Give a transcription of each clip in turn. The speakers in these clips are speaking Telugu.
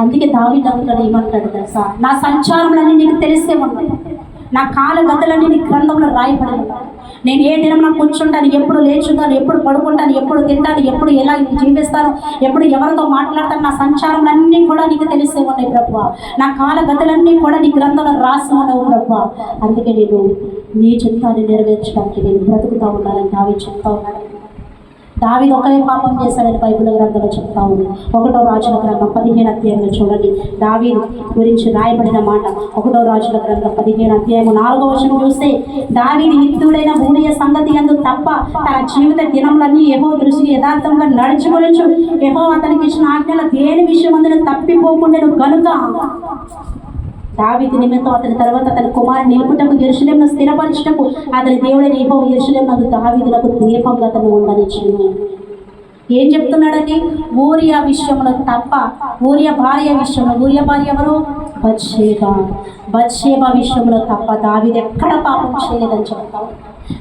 అందుకే దావీదు అంటాడు, ఏమంటాడు తెలుసా, నా సంచారములన్నీ నీకు తెలిసే ఉన్నాయి, నా కాల గతులన్నీ నీ గ్రంథంలో రాయబడి ఉన్నాయి. నేను ఏ దినం కూర్చుంటాను, ఎప్పుడు లేచుంటాను, ఎప్పుడు పడుకుంటాను, ఎప్పుడు తింటాను, ఎప్పుడు ఎలా జీవిస్తాను, ఎప్పుడు ఎవరితో మాట్లాడతాను, నా సంచారములన్నీ కూడా నీకు తెలిసే ఉన్నాయి ప్రభువా. నా కాల గతులన్నీ కూడా నీ గ్రంథంలో రాసి ఉన్నావు ప్రభువా. అందుకే నేను నీ చిత్తాన్ని నెరవేర్చడానికి నేను బ్రతుకుతూ ఉండాలని దావీదు చెప్తా ఉన్నాను. దావీదు ఒకే పాపం చేశాడని బైబిల్ గ్రంథంలో చెప్తా ఉంది. 1వ రాజుల గ్రంథం 15వ అధ్యాయంలో చూడండి, దావీదు గురించి రాయబడిన మాట. 1వ రాజుల గ్రంథం 15వ అధ్యాయం 4వ వచనం చూస్తే, దావీదు హిత్తుడైన ఊరియా సంగతి యందు తప్ప తన జీవిత దినములన్నీ యెహోవా దృష్టికి యథార్థంగా నడుచుకొనుచు యెహోవా అతనికి ఇచ్చిన ఆజ్ఞల దేని విషయమందున తప్పిపోకుండెను గనుక దావీదు నిమిత్తం అతని తర్వాత అతని కుమారుని నిలుపుటకు యెరూషలేమును స్థిరపరచుటకు అతని దేవుడైన యెహోవా యెరూషలేమునందు దావీదునకు దీపంగా అతను ఉండనిచ్చింది. ఏం చెప్తున్నాడని, ఊరియా విషయంలో తప్ప, ఊరియా భార్య విషయంలో, ఊరియా భార్య ఎవరు, బత్షేబా విషయంలో తప్ప దావీదు ఎక్కడ పాపం చేయలేదని చెప్తాం.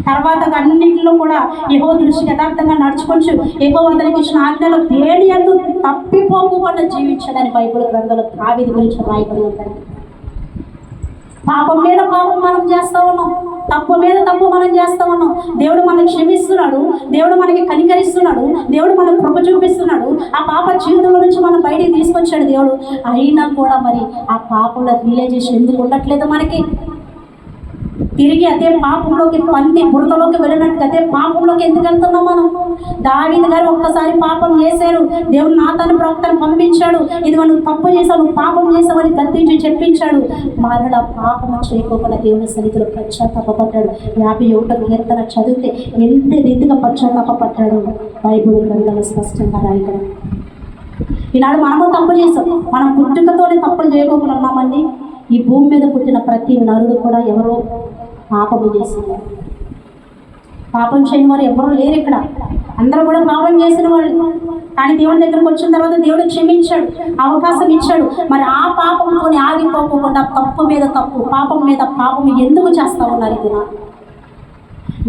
తర్వాత అన్నింటిలో కూడా యెహోవా దృష్టికి యథార్థంగా నడుచుకొచ్చు యెహోవా అతనికి ఇచ్చిన ఆజ్ఞలో దేని యందు తప్పిపోకుండా జీవించడని బైబిల్ గ్రంథంలో దావీదు గురించి రాయబడి ఉంటుంది. పాపం మీద పాపం మనం చేస్తూ ఉన్నాం, తప్పు మీద తప్పు మనం చేస్తూ ఉన్నాం. దేవుడు మనల్ని క్షమిస్తున్నాడు, దేవుడు మనకి కనికరిస్తున్నాడు, దేవుడు మనకు కృప చూపిస్తున్నాడు. ఆ పాప జీవితంలో నుంచి మనం బయటికి తీసుకొచ్చాడు దేవుడు. అయినా కూడా మరి ఆ పాపంలో రియలైజేషన్ ఎందుకు ఉండట్లేదు మనకి? తిరిగి అదే పాపంలోకి, పంది బురదలోకి వెళ్ళినట్టుగా అదే పాపంలోకి ఎందుకు వెళ్తున్నాం మనం? దావీదు గారు ఒక్కసారి పాపం చేశారు, దేవుడు నాతాను ప్రవక్తను పంపించాడు, ఇది నువ్వు తప్పు చేసావు, నువ్వు పాపం చేసావని గద్దించి చెప్పించాడు. మరలా పాపం చేయకోకుండా దేవుని సన్నిధిలో పశ్చాత్తాపడ్డాడు. 51వ కీర్తన చదివితే ఎంత రీతిగా పశ్చాత్తాపడ్డాడు బైబిల్ గ్రంథంలో స్పష్టంగా రాయడం. ఈనాడు మనము తప్పు చేసాం, మనం పుట్టుకతోనే తప్పులు చేయకోకుండా ఉన్నామండి. ఈ భూమి మీద పుట్టిన ప్రతి నరుడు కూడా ఎవరో పాపము చేసింది. పాపం చేయని వారు ఎవరూ లేరు ఇక్కడ, అందరూ కూడా పాపం చేసిన వాళ్ళు. కానీ దేవుడి దగ్గరకు వచ్చిన తర్వాత దేవుడు క్షమించాడు, అవకాశం ఇచ్చాడు. మరి ఆ పాపంతోనే ఆగిపోకుండా తప్పు మీద తప్పు, పాపం మీద పాపం ఎందుకు చేస్తా ఉన్నారు? ఇది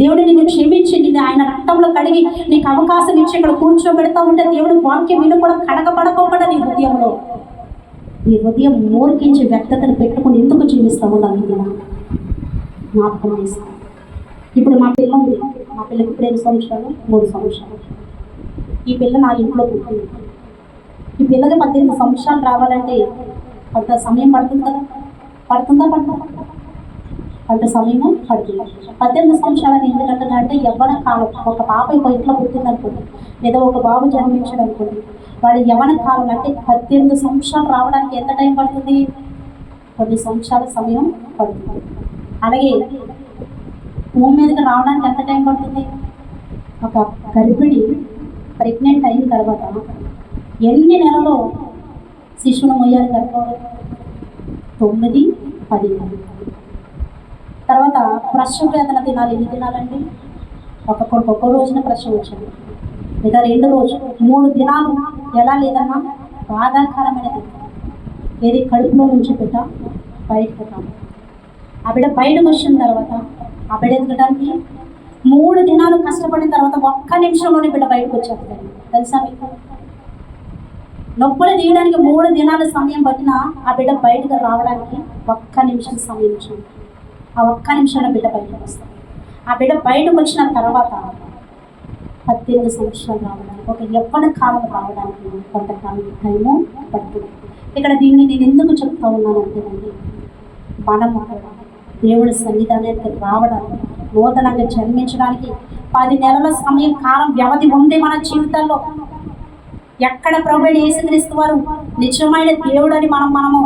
దేవుడు నిన్ను క్షమించి నిన్ను ఆయన రక్తంలో కడిగి నీకు అవకాశం ఇచ్చి ఇక్కడ కూర్చోబెడతా ఉంటే దేవుడు వాక్యం విను కూడా కడగబడకోకుండా నీ హృదయంలో, నీ హృదయం మోర్కించి వ్యక్తతను పెట్టుకుని ఎందుకు జీవిస్తావు? నాకు జ్ఞాపకం చేస్తాను. ఇప్పుడు మా పిల్ల ఉంది, మా పిల్లకి ఇప్పుడు 5 సంవత్సరాలు, 3 సంవత్సరాలు. ఈ పిల్ల నా ఇంట్లో పుట్టింది. ఈ పిల్లకి 18 సంవత్సరాలు రావాలంటే కొంత సమయం పడుతుంది కదా, పడుతుందా? కొంత సమయము పడుతుంది. 18 సంవత్సరాలు ఎందుకంటే యవ్వన కాలం. ఒక పాప ఇంట్లో పుట్టింది అనుకోండి, లేదా ఒక బాబు జన్మించాడు అనుకోండి, వాడి యవ్వన కాలం అంటే 18 సంవత్సరాలు రావడానికి ఎంత టైం పడుతుంది? కొన్ని సంవత్సరాల సమయం పడుతుంది. అలాగే భూమి మీదకి రావడానికి ఎంత టైం పడుతుంది? ఒక గర్భిణి ప్రెగ్నెంట్ అయిన తర్వాత ఎన్ని నెలలో శిశువును మొయ్యాలి? గర్భంలో 9, 10 నెలలు. తర్వాత ప్రసవ వేదన దినాలు ఎన్ని దినాలండి? ఒక్క రోజున ప్రసవించండి, లేదా 2 రోజులు, 3 దినాలు. ఎలా లేదన్నా బాధాకరమైన దినం. ఏది కడుపులో నుంచి బిడ్డ బయటకు రావాలి. ఆ బిడ్డ బయటకు వచ్చిన తర్వాత ఆ బిడ్డ ఎదగడానికి 3 దినాలు కష్టపడిన తర్వాత ఒక్క నిమిషంలోనే బిడ్డ బయటకు వచ్చేస్తుంది. తెలుసా మీకు? నొప్పులు తీయడానికి 3 దినాల సమయం పట్టినా ఆ బిడ్డ బయటకు రావడానికి ఒక్క నిమిషం సమయం ఇచ్చింది. ఆ ఒక్క నిమిషంలో బిడ్డ బయటకు వస్తుంది. ఆ బిడ్డ బయటకు వచ్చిన తర్వాత 18 సంవత్సరాలు రావడానికి, ఒక యవ్వన కాలం రావడానికి కొంతకాలం టైము పడుతుంది. ఇక్కడ దీన్ని నేను ఎందుకు చెప్తా ఉన్నానంటేనండి, మనము దేవుడి సన్నిధానానికి రావడానికి, నూతనంగా జన్మించడానికి 10 నెలల సమయం కాలం వ్యవధి ఉంది మన జీవితంలో. ఎక్కడ ప్రభువైన యేసుక్రీస్తు వారు నిజమైన దేవుడని మనము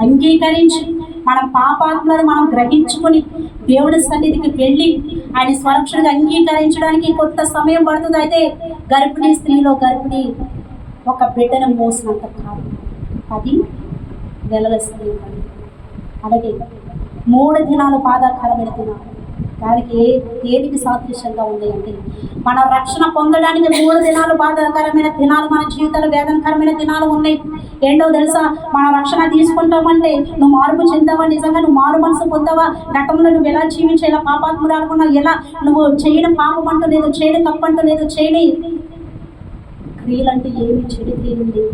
అంగీకరించి, మన పాపాత్మలను మనం గ్రహించుకొని దేవుడి సన్నిధికి వెళ్ళి ఆయన స్వరక్షణగా అంగీకరించడానికి కొంత సమయం పడుతుంది. అయితే గర్భిణీ స్త్రీలో గర్భిణీ ఒక బిడ్డను మోసినంత కాదు, 10 నెలల సమయం పడింది. అలాగే 3 దినాలు బాధాకరమైన దినాలు. దానికి దేనికి సాదృశ్యంగా ఉన్నాయంటే, మన రక్షణ పొందడానికి 3 దినాలు బాధాకరమైన దినాలు, మన జీవితంలో వేదనకరమైన దినాలు ఉన్నాయి. ఏంటో తెలుసా? మన రక్షణ తీసుకుంటామంటే నువ్వు మార్పు చెందావా, నిజంగా నువ్వు మారు మనసు పొందావా, గతంలో నువ్వు ఎలా జీవించే, ఎలా పాపాత్ముడు అనుకున్నావు, ఎలా నువ్వు చేయడం పాపం అంటూ లేదు, చేయడం తప్పు అంటూ లేదు, చేయని క్రియలు అంటే ఏమి చెడు క్రియలు లేవు.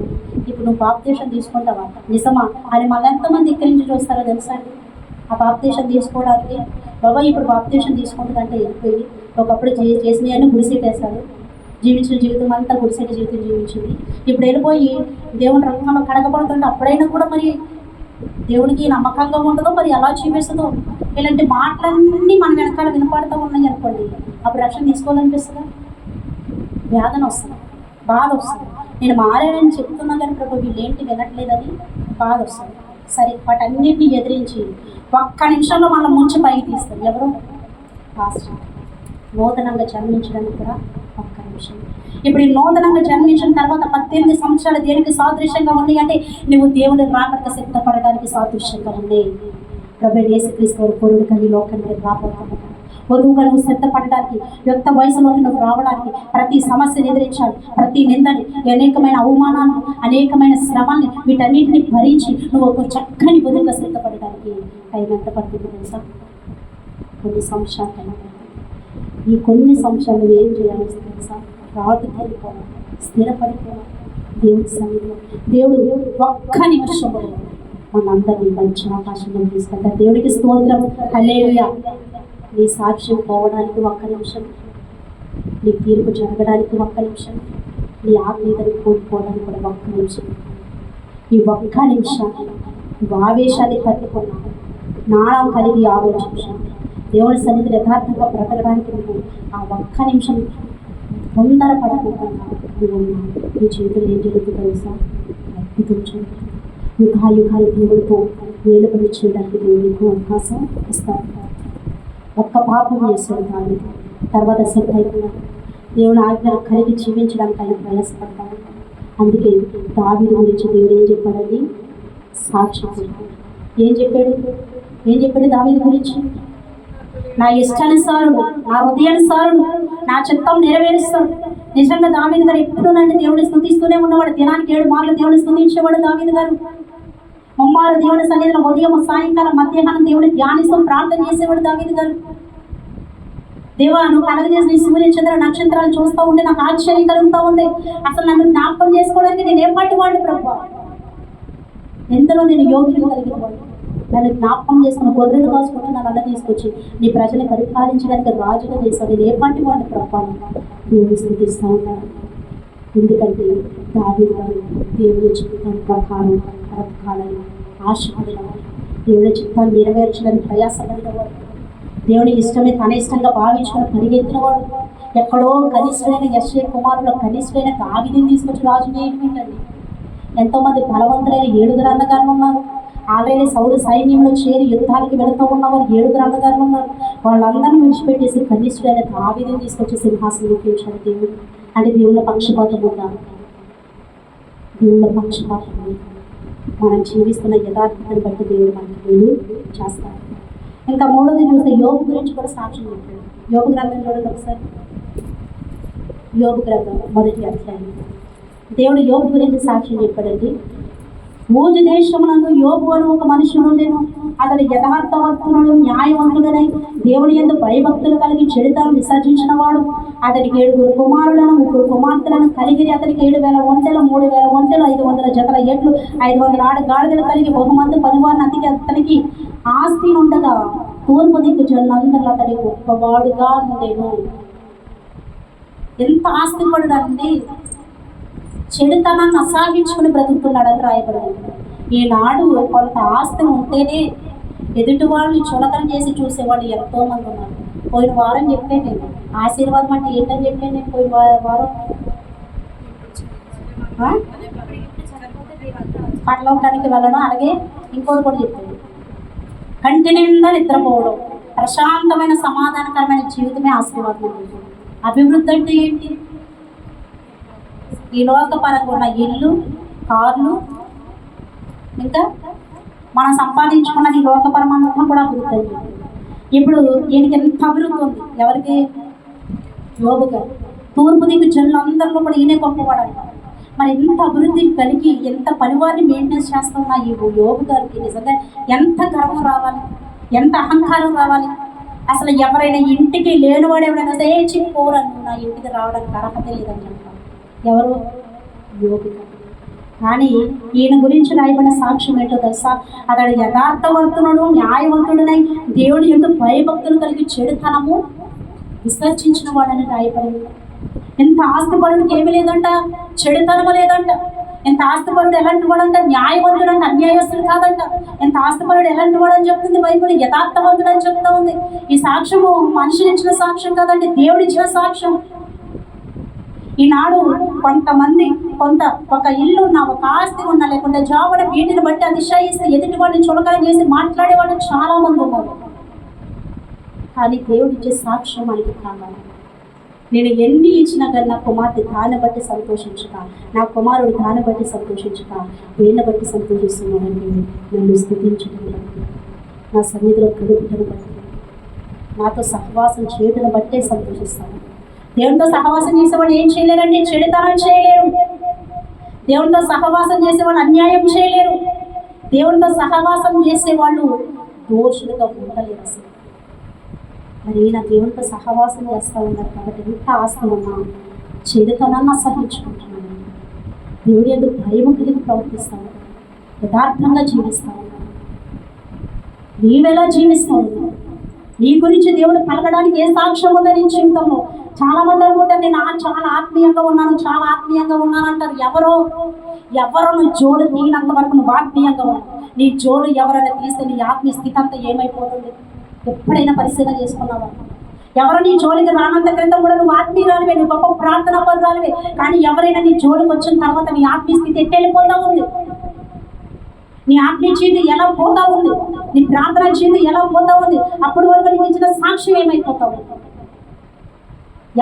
ఇప్పుడు నువ్వు బాప్తీసం తీసుకుంటావా, నిజమా అని మళ్ళీ ఎంతమంది ఇక్కడి నుంచి చూస్తారో తెలుసా అండి. ఆ బాప్తీసం తీసుకోవడానికి బాబా ఇప్పుడు బాప్తీసం తీసుకుంటుందంటే వెళ్ళిపోయి ఒకప్పుడు చేసినవన్నీ గుడిసెట్టేశారు, జీవించిన జీవితం అంతా గుడిసెట్టు జీవితం జీవించింది. ఇప్పుడు వెళ్ళిపోయి దేవుని రక్తంలో కడగబడుతుంటే అప్పుడైనా కూడా మరి దేవుడికి నమ్మకంగా ఉంటుందో మరి ఎలా చూపిస్తుందో. ఇలాంటి మాటలన్నీ మన వెనకాల వినపడుతూ ఉన్నాయి అనుకోండి, అప్పుడు రక్షణ తీసుకోవాలనిపిస్తుందా? వేదన వస్తుంది, బాధ వస్తుంది. నేను మారానని చెప్తున్నా కానీ ప్రభు వీళ్ళేంటి వినట్లేదని బాధ వస్తుంది. సరే, వాటన్నిటిని ఎదిరించి ఒక్క నిమిషంలో మనం ముంచి పైకి తీస్తాం. ఎవరు? పాస్టర్. నూతనంగా జన్మించడానికి కూడా ఒక్క నిమిషం. ఇప్పుడు ఈ నూతనంగా జన్మించిన తర్వాత 18 సంవత్సరాలు దేనికి సాదృశ్యంగా ఉన్నాయి అంటే నువ్వు దేవుని రాకడకు సిద్ధపడడానికి సాదృశ్యంగా ఉన్నాయి. ప్రభు యేసుక్రీస్తు వారు పొరుడు కలిగి లోకానికి రాబోతున్నారు. వధువుగా నువ్వు సిద్ధపడడానికి, యుక్త వయసులోకి నువ్వు రావడానికి ప్రతి సమస్యను ఎదిరించాలి, ప్రతి నిందని, అనేకమైన అవమానాలను, అనేకమైన శ్రమాన్ని, వీటన్నిటిని భరించి నువ్వు ఒక చక్కని వధువుగా సిద్ధపడడానికి టైం ఎంత పడుతుంది తెలుసా? కొన్ని సంవత్సరాలు టైం పడుతుంది. ఈ కొన్ని సంవత్సరాలు నువ్వు ఏం చేయాలి తెలుసా? రాటు తేలిపోవాలి, స్థిరపడిపోవాలి దేవుడి సన్నిధిలో. దేవుడు ఒక్క నిమిషంలో మనందరినీ మంచి అవకాశంలో తీసుకెళ్తారు. దేవుడికి స్తోత్రం, హల్లెలూయా. నీ సాక్ష్యం పోవడానికి ఒక్క నిమిషం, నీ తీర్పు జరగడానికి ఒక్క నిమిషం, నీ ఆత్మీయతను కోల్పోవడానికి కూడా ఒక్క నిమిషం. ఈ ఒక్క నిమిషాన్ని నువ్వు ఆవేశాన్ని తట్టుకున్నావు, నాణం కలిగి ఆలోచించావు, దేవుడి సన్నిధిని యథార్థంగా బ్రతకడానికి నువ్వు ఆ ఒక్క నిమిషం తొందర పడకుండా నువ్వు నీ చేతులు ఏం జరుగుతుందో తెలుసా? అద్భుతం చూడండి. యుగాలు దేవుడితో వేలుబడి చేయడానికి దేవుడికి అవకాశం ఇస్తాను. ఒక్క పాపం చేశాడు దాన్ని, తర్వాత సెట్ అయిపోయాడు. దేవుని ఆజ్ఞలు కలిగి జీవించడానికి ఆయన ప్రయాసపడ్డాడు. అందుకే దావీదు గురించి దేవుడు ఏం చెప్పాడండి? సాక్ష్యం చెప్పాడు. ఏం చెప్పాడు దావీదు గురించి? నా ఇష్టానుసారుడు, నా హృదయానుసారుడు, నా చిత్తం నెరవేరుస్తాడు. నిజంగా దావీదు గారు ఎప్పుడు నన్ను దేవుడిని స్తుతిస్తూనే ఉన్నవాడు. దినానికి 7 మార్లు దేవుడిని స్తుతించేవాడు దావీదు గారు. ముమ్మారు దేవుని సన్నిధిలో ఉదయం, సాయంకాలం, మధ్యాహ్నం దేవుడిని ధ్యానిస్తూ ప్రార్థన చేసేవాడు దావీదు గారు. దేవా, నువ్వు కలగజేసిన ఈ సూర్య చంద్ర నక్షత్రాలు చూస్తూ ఉంటే నాకు ఆశ్చర్యం కలుగుతూ ఉంది. అసలు నన్ను జ్ఞాపకం చేసుకోవడానికి నేను ఏం పాటి వాడు ప్రభు? ఎంతలో నేను యోగ్యులు కలిగిన వాడు. నన్ను జ్ఞాపకం చేసుకున్న గొర్రెలు కాసుకుంటూ నన్ను అన్న తీసుకొచ్చి నీ ప్రజలను పరిపాలించడానికి రాజుగా చేశాడు. నేను ఏ పాటి వాడు ప్రభు? దేవుని స్థుతిస్తూ ఉన్నాడు. ఎందుకంటే దావీదు గారు దేవుని చిత్తం ప్రకారం బ్రతకాలని ఆశపడినవాడు, దేవుని చిత్తాన్ని నెరవేర్చడానికి ప్రయాసపడినవాడు, దేవుని ఇష్టమే తన ఇష్టంగా భావించుకొని పరిగెత్తినవాడు. ఎక్కడో కనిష్ఠమైన యెష్షయి కుమారులో కనిష్ఠమైన దావీదుని తీసుకొచ్చి రాజు చేయడం ఏంటండి? ఎంతోమంది బలవంతులైన 7 అన్నగారులు ఉన్నారు. ఆల్రెడీ సౌలు సైన్యంలో చేరి యుద్ధానికి వెళుతూ ఉన్నవారు 7 అన్నగారులు ఉన్నారు. వాళ్ళందరినీ విడిచిపెట్టేసి కనిష్ఠుడైన దావీదుని తీసుకొచ్చి సింహాసనం ఎక్కించాడు దేవుడు. అంటే దేవుళ్ళ పక్షపాతం ఉండాలి. దేవుళ్ళ పక్షపాతం మనం జీవిస్తున్న యథార్థతను బట్టి దేవుడు మనకి మేలు చేస్తాడు. ఇంకా మూడోది చూస్తే యోబు గురించి కూడా సాక్ష్యం చెప్పాడు. యోబు గ్రంథం చూడండి ఒకసారి. యోబు గ్రంథం 1వ అధ్యాయం. దేవుడు యోబు గురించి సాక్ష్యం చెప్పాడండి. ఊజు దేశమునందు యోబు అని ఒక మనుషుడు ఉండెను. అతడు యథార్థవంతుడు, న్యాయవంతుడనై దేవుని యందు భయభక్తులు కలిగి చెడుతను విసర్జించిన వాడు. అతడికి 7 కుమారులను 3 కుమార్తెలను కలిగి అతనికి 7,000 ఒంటెలు, 3,000 ఒంటెలు, 500 జతల ఎడ్లు, 500 ఆడగాడిదలు కలిగి బహుమంది పనివారిని అతనికి ఆస్తి ఉండగా తూర్పు దిక్కు జనులందరూ అతడి గొప్పవాడుగా ఉండేను. ఎంత ఆస్తి పడుడండి! చెడుతనాన్ని అసహించుకుని బ్రతుకుతున్నాడని రాయబడింది. ఈనాడు కొంత ఆస్తి ఉంటేనే ఎదుటి వాళ్ళని చులకన చేసి చూసేవాళ్ళు ఎంతోమంది ఉన్నారు. పోయిన వారం చెప్పాను నేను ఆశీర్వాదం అంటే ఏంటని చెప్పాను నేను పోయిన వారం. పట్లోకానికి వెళ్ళడం, అలాగే ఇంకోటి కూడా చెప్పాను, కంటి నిండా నిద్రపోవడం, ప్రశాంతమైన సమాధానకరమైన జీవితమే ఆశీర్వాదం. అభివృద్ధి అంటే ఏంటి? ఈ లోకపరంగా ఉన్న ఇల్లు, కార్లు, ఇంకా మనం సంపాదించుకున్నది ఈ లోకపరమంతా కూడా అభివృద్ధి అయింది. ఇప్పుడు ఈయనకి ఎంత అభివృద్ధి ఉంది? ఎవరికి? యోబు గారు. తూర్పు దిక్కు జనులందరిలో కూడా ఈయనే గొప్పవాడు. మరి ఎంత అభివృద్ధి కలిగి ఎంత పనివారిని మెయింటెనెన్స్ చేస్తున్నా ఈ యోబు గారికి నిజంగా ఎంత గర్వం రావాలి, ఎంత అహంకారం రావాలి. అసలు ఎవరైనా ఇంటికి లేనివాడు ఎవరైనా చిక్కుకోరను నా ఇంటికి రావడానికి అర్హత లేదని చెప్తాను. ఎవరు? యోబు గారు. కానీ ఈయన గురించి రాయబడిన సాక్ష్యం ఏంటో తెలుసా? అతడు యథార్థవంతుడు, న్యాయవంతుడునై దేవుడు ఎందుకు భయభక్తులు కలిగి చెడుతనము విసర్జించిన వాడని రాయబడింది. ఎంత ఆస్తిపరుడికి ఏమి లేదంట, చెడుతనము లేదంట. ఎంత ఆస్తిపరుడు ఎలాంటి వాడంట, న్యాయవంతుడు అంటే అన్యాయస్తుడు కాదంట. ఎంత ఆస్తిపరుడు ఎలాంటి వాడు అని చెప్తుంది బైబిల్, యథార్థవంతుడు అని చెప్తా ఉంది. ఈ సాక్ష్యము మనుషులు ఇచ్చిన సాక్ష్యం కాదండి, దేవుడు ఇచ్చిన సాక్ష్యం. ఈనాడు కొంతమంది ఒక ఇల్లు ఉన్నా, ఒక ఆస్తి ఉన్నా, లేకుంటే జాబ్ ఉన్న వీటిని బట్టి అతిశయిస్తే ఎదుటి వాడిని చులకన చేసి మాట్లాడేవాళ్ళు చాలా మంది ఉన్నారు. కానీ దేవుడు ఇచ్చే సాక్ష్యం మనకి కావాలి. నేను ఎన్ని ఇచ్చినా కానీ నా కుమార్తె దాన్ని బట్టి సంతోషించక, నా కుమారుడు దాన్ని బట్టి సంతోషించక, దేన్ని బట్టి సంతోషిస్తున్నాడండి? నన్ను స్తుతించడం బట్టి, నా సన్నిధిలో కలుగుటను బట్టి, నాతో సహవాసం చేయటం బట్టే సంతోషిస్తాను. దేవునితో సహవాసం చేసేవాళ్ళు ఏం చేయలేరండి? చెడుతనం చేయలేరు. దేవునితో సహవాసం చేసేవాళ్ళు అన్యాయం చేయలేరు. దేవునితో సహవాసం చేసేవాళ్ళు దోషులుగా ఉండలేరు అసలు. మరి ఈయన దేవునితో సహవాసం చేస్తూ ఉన్నారు కాబట్టి ఎంత ఆస్తి ఉన్నా చెడుతనాన్ని అసహించుకుంటున్నాను. దేవుడి ఎందుకు భయం కలిగి ప్రవర్తిస్తాను, యథార్థంగా జీవిస్తాను. నీవెలా జీవిస్తావు? నీ గురించి దేవుడు పలకడానికి ఏ సాక్ష్యం ఉందో నీ జీవితంలో? చాలా మంది అనుకుంటారు నేను చాలా ఆత్మీయంగా ఉన్నాను అంటారు. ఎవరో నువ్వు జోలు తీయనంత వరకు నువ్వు ఆత్మీయంగా ఉన్నావు. నీ జోలు ఎవరైనా తీస్తే నీ ఆత్మీయ స్థితి అంతా ఏమైపోతుంది? ఎప్పుడైనా పరిశీలన చేసుకున్నావా? ఎవరు నీ జోలికి రానంత క్రితం కూడా నువ్వు ఆత్మీయురాలివే, నువ్వు గొప్ప ప్రార్థనా పరురాలివే. కానీ ఎవరైనా నీ జోలికి వచ్చిన తర్వాత నీ ఆత్మీయ స్థితి ఎట్టెళ్ళిపోతా ఉంది? నీ ఆత్మీయ జీవితం ఎలా పోతా ఉంది? నీ ప్రార్థన జీవితం ఎలా పోతా ఉంది? అప్పటి వరకు నీకు ఇచ్చిన సాక్ష్యం ఏమైపోతా ఉంది?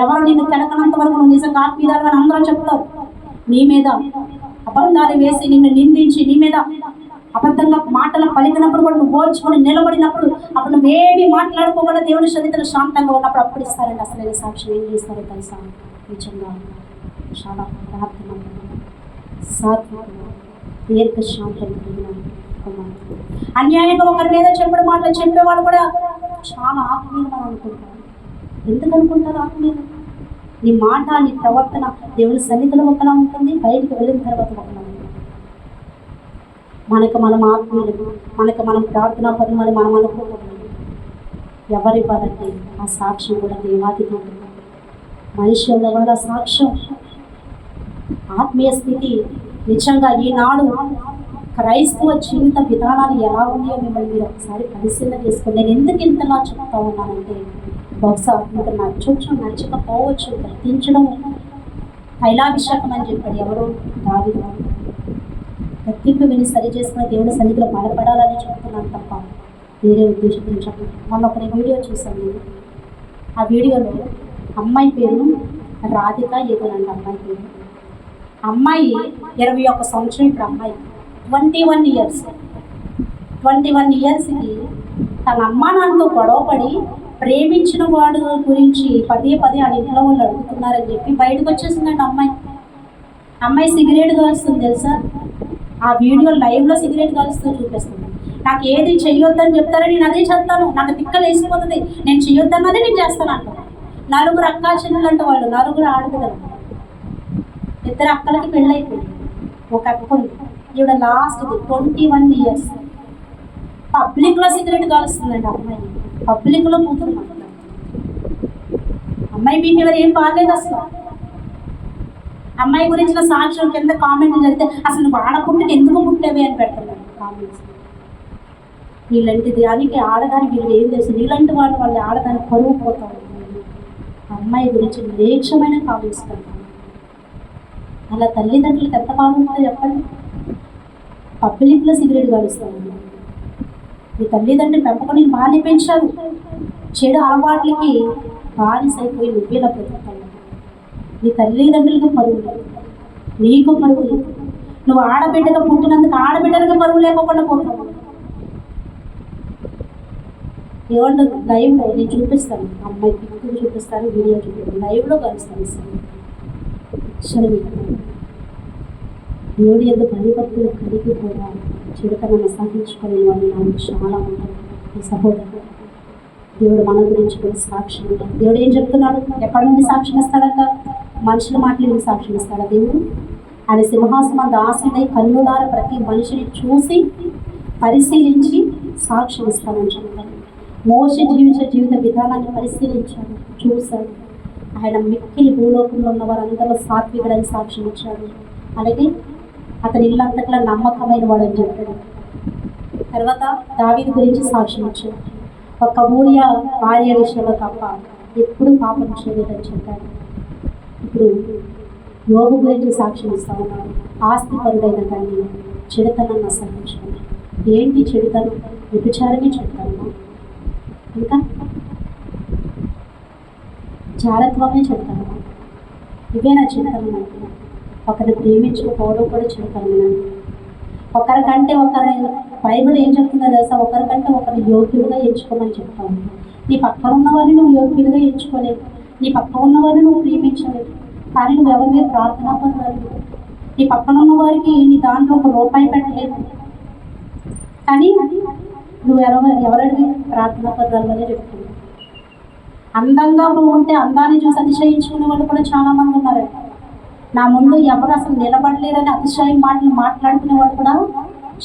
ఎవరు నిన్ను కెలకనంత వరకు నువ్వు నిజంగా ఆత్మీయురాలు అని అందరూ చెప్తారు. నీ మీద అబద్ధాలు వేసి నిన్ను నిందించి నీ మీద అబద్ధంగా మాటలు పలికినప్పుడు కూడా నువ్వు ఓర్చుకొని నిలబడినప్పుడు అప్పుడు నువ్వేమీ మాట్లాడుకోకుండా దేవుని సన్నిధిలో శాంతంగా ఉన్నప్పుడు అప్పుడు ఇస్తారండి అసలు సాక్ష్యం. ఏం చేస్తారో తెలుసా? నిజంగా చాలా ప్రార్థన, సాత్వికంగా, దీర్ఘశాంతం కలిగిన కుమారుడు. అన్యాయంగా ఒకరి మీద చెప్పడం మాటలు చెప్పేవాళ్ళు కూడా చాలా ఆత్మీయంగా అనుకుంటారు. ఎందుకు అనుకుంటారు ఆత్మీయులు? నీ మాట, నీ ప్రవర్తన దేవుని సన్నిధిలో ఒకలా ఉంటుంది, బయటకు వెళ్ళిన తర్వాత ఒకలా ఉంటుంది. మనం ఆత్మీయులు, మనం ప్రార్థనా పనులు మనం అనుకోకూడదు. ఎవరి పదండి ఆ సాక్ష్యం కూడా దేవాది మనిషి వల్ల సాక్ష్యం. ఆత్మీయ స్థితి నిజంగా ఈనాడు క్రైస్తవ జీవిత విధానాలు ఎలా ఉన్నాయో మిమ్మల్ని మీరు ఒకసారి పరిశీలన చేసుకోండి. నేను ఎందుకు ఇంతలా చెప్తా ఉన్నానంటే, బహుశా మీకు నచ్చవచ్చు, నచ్చకపోవచ్చు. కత్తించడం తైలాభిషేకం అని చెప్పాడు ఎవరు? దావీదు. కత్తింపు విని సరి చేసుకున్న దేవుడి సన్నిధిలో బలపడాలని చెప్తున్నాను తప్ప వేరే ఉద్దేశం చెప్పండి. మొన్న ఒక వీడియో చూసాను నేను. ఆ వీడియోలో అమ్మాయి పేరు రాధిక ఏదోనండి అమ్మాయి పేరు. అమ్మాయి 21 సంవత్సరం. ఇప్పుడు అమ్మాయి 21 ఇయర్స్. 21 ఇయర్స్కి తన అమ్మా నాన్నతో గొడవపడి ప్రేమించిన వాడు గురించి పదే ఆ ఇంట్లో వాళ్ళు అడుగుతున్నారని చెప్పి బయటకు వచ్చేసిందండి అమ్మాయి సిగరెట్ కాలుస్తుంది తెలుసా? ఆ వీడియో లైవ్లో సిగరెట్ కాలుస్తూ చూపిస్తుంది. నాకు ఏది చెయ్యొద్దని చెప్తారో నేను అదే చేస్తాను, నాకు తిక్కలు వేసిపోతుంది, నేను చెయ్యొద్దన్నదే నేను చేస్తాను అంటాను. 4 అక్కా చెల్లెలు అంటే వాళ్ళు 4 ఆడపిల్లలు. 2 అక్కలకి పెళ్ళైపోయింది, ఒక అక్క ఉంది. ఈవిడ లాస్ట్ది 21 ఇయర్స్. పబ్లిక్లో సిగరెట్ కాలుస్తుందండి అమ్మాయి, పబ్లిక్లో కూతురు మాట్లాడుతుంది. అమ్మాయి బిహేవియర్ ఏం బాగాలేదు అసలు. అమ్మాయి గురించిన సాక్ష్యం కింద కామెంట్లు జరిగితే అసలు నువ్వు ఆడపుట్టిన ఎందుకు పుట్టేవి అని పెడుతున్నాడు కామెంట్స్. వీళ్ళంటి దానికి ఆడదానికి వీళ్ళు ఏం తెలుసు? వీళ్ళంటి వాళ్ళు ఆడదానికి పరువు పోతా ఉంటుంది. అమ్మాయి గురించి నిర్లక్ష్యమైన కామెంట్స్ పెడతాను. అలా తల్లిదండ్రులకు ఎంత బాగుంటుందో చెప్పండి. పబ్లిక్లో సిగరెట్ కాలుస్తాను. మీ తల్లిదండ్రులు పెంపకం నేను బాగానే పెంచారు, చెడు అలవాట్లకి బానిస అయిపోయి నువ్వేలా బ్రతుకుతావు? నీ తల్లిదండ్రులకు పరువు లేదు, నీకు పరువు లేదు. నువ్వు ఆడబిడ్డగా పుట్టినందుకు ఆడబిడ్డలకు పరువు లేకుండా పోతావు. ఏమంటారు? లైవ్లో నేను చూపిస్తాను, అమ్మాయి పిక్కు చూపిస్తాను, వీడియో చూపిస్తాను, లైవ్లో కలుస్తాను. సరే, దేవుడు ఎందుకు భయభక్తులు కలిగి కూడా చెడుతనను సహించుకునే వాళ్ళు నాకు చాలా ఉంటారు. ఈ సహోదరుడు దేవుడు మన గురించి కూడా సాక్ష్యం ఉంటాడు. దేవుడు ఏం చెప్తున్నాడు? ఎక్కడి నుండి సాక్ష్యం ఇస్తాడంట? మనుషుల మాటలు సాక్ష్యం ఇస్తాడా దేవుడు? ఆయన సింహాసనం ఆశీనై కన్నులార ప్రతి మనిషిని చూసి పరిశీలించి సాక్ష్యం ఇస్తానని చెప్తాను. మోషే జీవించే జీవిత విధానాన్ని పరిశీలించాడు, చూశాడు. ఆయన మిక్కిలి భూలోకంలో ఉన్న వారందరూ సాత్వికుడని సాక్ష్యం ఇచ్చాడు. అలాగే అతని ఇల్లంతట్లా నమ్మకమైన వాడని చెప్పాడు. తర్వాత దావీదు గురించి సాక్ష్యం ఇచ్చాడు. ఒక ఊరియా భార్య విషయంలో తప్ప ఎప్పుడు పాపం చేయలేదని చెప్పాడు. ఇప్పుడు యోగు గురించి సాక్ష్యం ఇస్తా ఉన్నాడు. ఆస్తి పరుడైన కానీ చెడుతనాన్ని అసహించుకున్నాడు. ఏంటి చెడుతనం? వ్యభిచారమే చెడుతనమా? ఇంకా జారత్వమే చెడుతనమా? ఇవేనా చెడుతనం అంటే? ఒకరిని ప్రేమించుకోవడం కూడా చెడుతనమేనా? ఒకరికంటే ఒకరి బైబిల్ ఏం చెప్తుందో తెలుసా? ఒకరికంటే ఒకరిని యోగ్యులుగా ఎంచుకోమని చెప్తాను. నీ పక్కన ఉన్న వారిని నువ్వు యోగ్యులుగా ఎంచుకోలేవు, నీ పక్కన ఉన్న వారిని నువ్వు ప్రేమించలేవు. కానీ నువ్వు ఎవరి మీద ప్రార్థన పొందలేదు. నీ పక్కన ఉన్న వారికి నీ దాంట్లో ఒక రూపాయి పెట్టలేదు, కానీ నువ్వు ఎవరిని ప్రార్థన పొందాలని చెప్తున్నావు. అందంగా నువ్వు ఉంటే అందాన్ని చూసి అతిశయించుకునే వాళ్ళు కూడా చాలామంది ఉన్నారు. నా ముందు ఎవరు అసలు నిలబడలేరని అతిశయం మాటలు మాట్లాడుకునే వాళ్ళు కూడా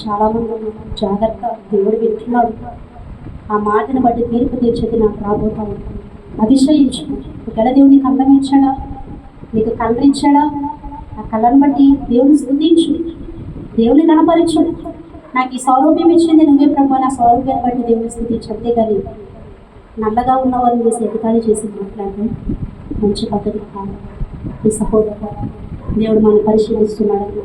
చాలామంది ఉన్నారు. జాగ్రత్త, దేవుడు వింటున్నాడు. ఆ మాటను బట్టి తీర్పు తీర్చేది నాకు రాబోతా ఉంటుంది. అతిశయించు. ఒకవేళ దేవుడు నీకు అందం ఇచ్చాడా, నీకు కలర్ ఇచ్చాడా, ఆ కలర్ని బట్టి దేవుని స్తుతించు, దేవుని కనపరచు. నాకు ఈ సౌరభ్యం ఇచ్చింది నువ్వే ప్రభు, నా సౌరభ్యాన్ని బట్టి దేవుని స్తుతించు. అంతేగాని నల్లగా ఉన్న వారిని వేసి ఎగతాళి చేసి మాట్లాడడం మంచి పద్ధతి కాదు. ఈ సహోదరు దేవుడు మనం పరిశీలిస్తున్నాడు.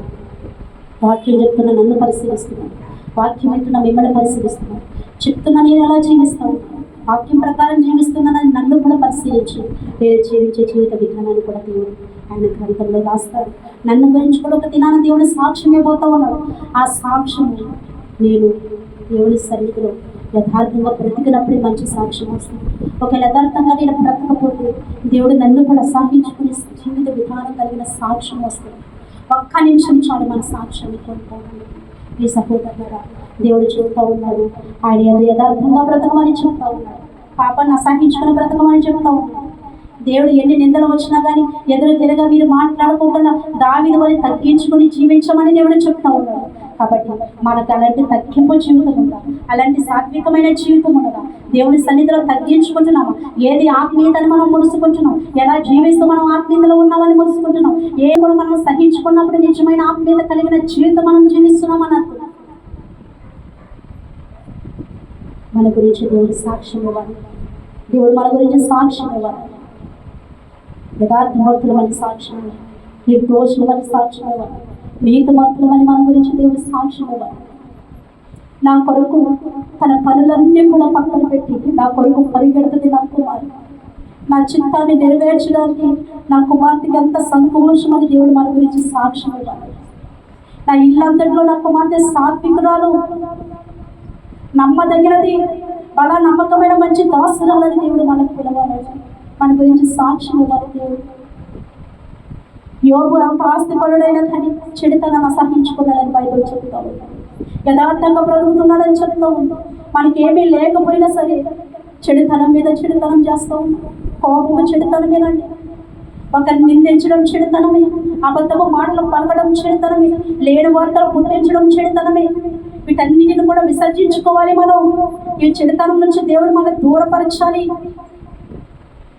వాక్యం చెప్తున్నా నన్ను పరిశీలిస్తున్నాడు, వాక్యం వింటున్నా మిమ్మల్ని పరిశీలిస్తున్నాడు. చెప్తున్నా నేను ఎలా జీవిస్తాను, వాక్యం ప్రకారం జీవిస్తున్నానని నన్ను కూడా పరిశీలించి వేరే జీవించే జీవిత విధానాన్ని కూడా దేవుడు ఆయన గ్రంథంలో రాస్తాడు. నన్ను గురించి కూడా ఒక దినాన దేవుడు సాక్ష్యం ఇవ్వబోతూ ఉన్నాడు. ఆ సాక్ష్యం నేను దేవుని సన్నిధిలో యథార్థంగా బ్రతికినప్పుడే మంచి సాక్ష్యం వస్తుంది. ఒక యథార్థంగా నేను బ్రతకపోతే దేవుడు నన్ను కూడా సాగించుకునే జీవిత విధానం కలిగిన సాక్ష్యం వస్తుంది. ఒక్క నిమిషం చాలు మన సాక్ష్యాన్ని కోల్పోవాలి. ఈ సహోదరులారా దేవుడు చెబుతూ ఉన్నాడు, ఆయన యథార్థంగా బ్రతకమని చెప్తా ఉన్నాడు, పాపాన్ని అసహించుకుని బ్రతకమని చెప్తా ఉన్నాడు. దేవుడు ఎన్ని నిందలు వచ్చినా కానీ ఎదురు తిరగా మీరు మాట్లాడుకోకుండా దావీదు వలె తగ్గించుకుని జీవించమని దేవుడు చెప్తా ఉన్నాడు. కాబట్టి మనకు అలాంటి తగ్గింపు జీవితం ఉందా, అలాంటి సాత్వికమైన జీవితం ఉండదా? దేవుని సన్నిధిలో తగ్గించుకుంటున్నాము. ఏది ఆత్మీయతని మనం మురుసుకుంటున్నాం, ఎలా జీవిస్తూ మనం ఆత్మీయతలో ఉన్నామని మురుసుకుంటున్నాం, ఏ కూడా మనం సహించుకున్నప్పుడు నిజమైన ఆత్మీయత కలిగిన జీవితం మనం జీవిస్తున్నాం అన్నట్టు. మన గురించి దేవుడు సాక్ష్యం ఇవ్వాలి, దేవుడు మన గురించి సాక్ష్యం ఇవ్వాలి. యథార్థవంతులు మన సాక్ష్యం ఇవ్వాలి, నిర్దోషులు మన సాక్ష్యం ఇవ్వాలి, నీతిమంతులు అని మన గురించి దేవుడు సాక్ష్యం ఇవ్వాలి. నా కొరకు తన పనులన్నీ కూడా పక్కన పెట్టి నా కొరకు పరిగెడుతుంది నా కుమార్తె. నా చిత్తాన్ని నెరవేర్చడానికి నా కుమార్తెకి ఎంత సంతోషమని దేవుడు మన గురించి సాక్ష్యం ఇవ్వాలి. నా ఇల్లంతట్లో నా కుమార్తె సాత్వికురాలు, నమ్మదగినది, అలా నమ్మకమైన మంచి దాసురాలని దేవుడు మనకు పిలవాలి, మన గురించి సాక్ష్యం ఇవ్వాలి దేవుడు. యోబు అంత ఆస్తిపరుడైనా కానీ చెడుతనాన్ని అసహించుకున్నాడని బైబిల్ చెప్తా ఉంటాడు. యథార్థంగా బ్రతుకుతున్నాడని చెప్తూ ఉంటాం. మనకి ఏమీ లేకపోయినా సరే చెడుతనం మీద చెడుతనం చేస్తూ ఉంటాం. కోపము చెడుతనమేనండి, ఒకరిని నిందించడం చెడుతనమే, అబద్ధపు మాటలు పలకడం చెడుతనమే, లేని వార్తలు పుట్టించడం చెడుతనమే. వీటన్నిటిని కూడా విసర్జించుకోవాలి. మనం ఈ చెడుతనం నుంచి దేవుడు మనం దూరపరచాలి.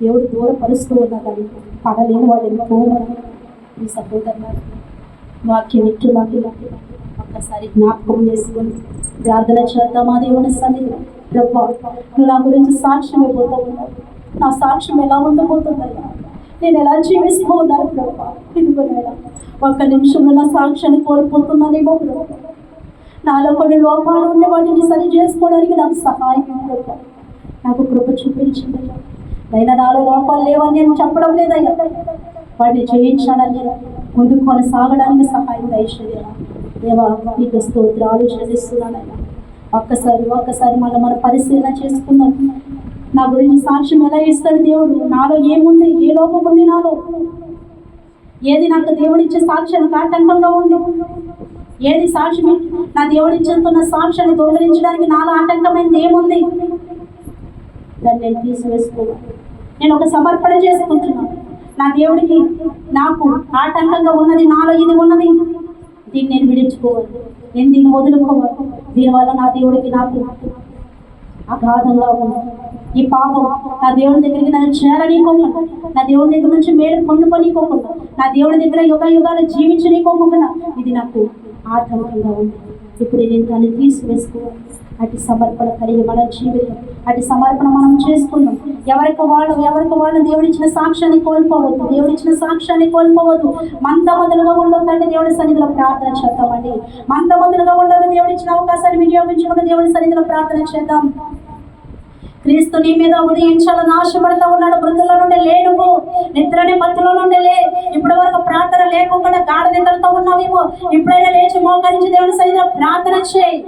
దేవుడు దూరపరుస్తూ ఉన్నా కానీ పడలేని వాళ్ళు ఎంతో మంది. ఈ సహోదరులు వాక్యం వింటున్నాకి ఒక్కసారి జ్ఞాపకం చేసుకొని ప్రార్థన చేద్దామా దేవుని సన్నిధిలో. ప్రభా, నువ్వు నా గురించి సాక్ష్యం ఇవ్వబోతూ ఉన్నావు, నా సాక్ష్యం ఎలా ఉండబోతుందయ్యా, నేను ఎలా జీవిస్తూ ఉన్నాను ప్రభా. ఇదిగోనైనా ఒక్క నిమిషంలో నా సాక్ష్యాన్ని కోల్పోతున్నానేమో ప్రభా. నాలో కొన్ని లోపాలు ఉండే వాటిని సరి చేసుకోవడానికి నాకు సహాయం ప్రభా. నాకు కృప చూపించింది అయినా నాలో లోపాలు లేవని నేను చెప్పడం లేదయ్యా, వాటిని చేయించాలని ముందుకు కొనసాగడానికి సహాయం దయచేయరా దేవా. నీకు స్తోత్రాలు చెల్లిస్తున్నానయ్యా. ఒక్కసారి మళ్ళీ మనం పరిశీలన చేసుకుందాం. నా గురించి సాక్ష్యం ఎలా ఇస్తాడు దేవుడు? నాలో ఏముంది, ఏ లోపం ఉంది నాలో? ఏది నాకు దేవుడిచ్చే సాక్ష్యానికి ఆటంకంగా ఉంది? ఏది సాక్ష్యం నా దేవుడిచ్చేస్తున్న సాక్ష్యాన్ని దొంగలించడానికి నాలో ఆటంకమైనది ఏముంది? దాన్ని నేను తీసివేసుకోవాలి. నేను ఒక సమర్పణ చేసుకుంటున్నాను. నా దేవుడికి నాకు ఆటంకంగా ఉన్నది, నాలో ఇది ఉన్నది, దీన్ని నేను విడిచుకోవాలి, నేను దీన్ని వదులుకోవాలి. దీనివల్ల నా దేవుడికి నాకు అగాధంగా ఉంది. ఈ పాపం నా దేవుడి దగ్గరికి నన్ను చేరనీకోకుండా, నా దేవుడి దగ్గర నుంచి మేలు పొందుకోనీకోకుండా, నా దేవుడి దగ్గర యుగాలు జీవించనీకోకుండా ఇది నాకు ఆటంకంగా ఉంది. ఇప్పుడు నేను దాన్ని తీసివేసుకోవాలి. అటు సమర్పణ కలిగి మన జీవితం, అటు సమర్పణ మనం చేసుకుందాం. ఎవరికి వాళ్ళు దేవుడిచ్చిన సాక్ష్యాన్ని కోల్పోవద్దు, దేవుడిచ్చిన సాక్ష్యాన్ని కోల్పోవద్దు. మందమదులుగా ఉండొద్దంటే దేవుడి సన్నిధిలో ప్రార్థన చేద్దామండి. మందమదులుగా ఉండదు, దేవుడిచ్చిన అవకాశాన్ని వినియోగించుకుని దేవుడి సన్నిధిలో ప్రార్థన చేద్దాం. క్రీస్తు నీ మీద ఉదయించాలని ఆశపడతా ఉన్నాడు. మృతుల నుండి లే, నువ్వు నిద్రని మత్తులో నుండి లే. ఇప్పటి వరకు ప్రార్థన లేకుండా గాఢ నిద్రతో ఉన్నావేమో, ఇప్పుడైనా లేచి మోకరించి దేవుడి సన్నిధిలో ప్రార్థన చేయి.